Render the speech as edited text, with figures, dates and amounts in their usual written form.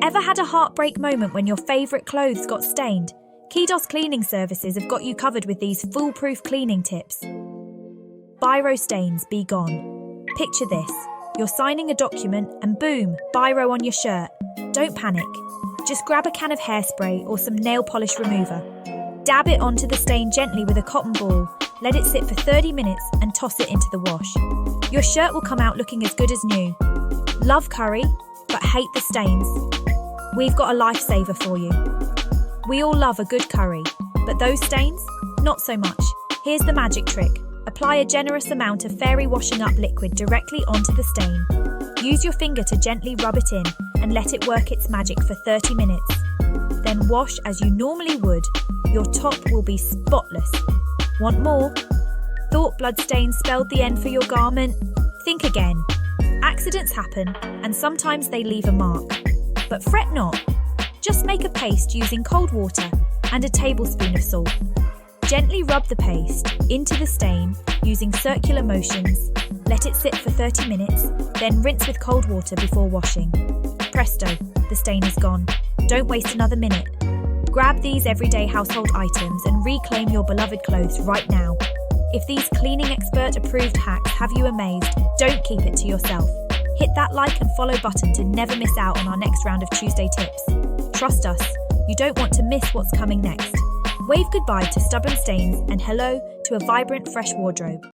Ever had a heartbreak moment when your favourite clothes got stained? Quidos Cleaning Services have got you covered with these foolproof cleaning tips. Biro stains, be gone. Picture this. You're signing a document and boom, biro on your shirt. Don't panic. Just grab a can of hairspray or some nail polish remover. Dab it onto the stain gently with a cotton ball. Let it sit for 30 minutes and toss it into the wash. Your shirt will come out looking as good as new. Love curry, but hate the stains? We've got a lifesaver for you. We all love a good curry, but those stains? Not so much. Here's the magic trick. Apply a generous amount of fairy washing up liquid directly onto the stain. Use your finger to gently rub it in and let it work its magic for 30 minutes. Then wash as you normally would. Your top will be spotless. Want more? Thought bloodstains spelled the end for your garment? Think again. Accidents happen, and sometimes they leave a mark. But fret not. Just make a paste using cold water and a tablespoon of salt. Gently rub the paste into the stain using circular motions. Let it sit for 30 minutes, then rinse with cold water before washing. Presto, the stain is gone. Don't waste another minute. Grab these everyday household items and reclaim your beloved clothes right now. If these cleaning expert-approved hacks have you amazed, don't keep it to yourself. Hit that like and follow button to never miss out on our next round of Tuesday tips. Trust us, you don't want to miss what's coming next. Wave goodbye to stubborn stains and hello to a vibrant, fresh wardrobe.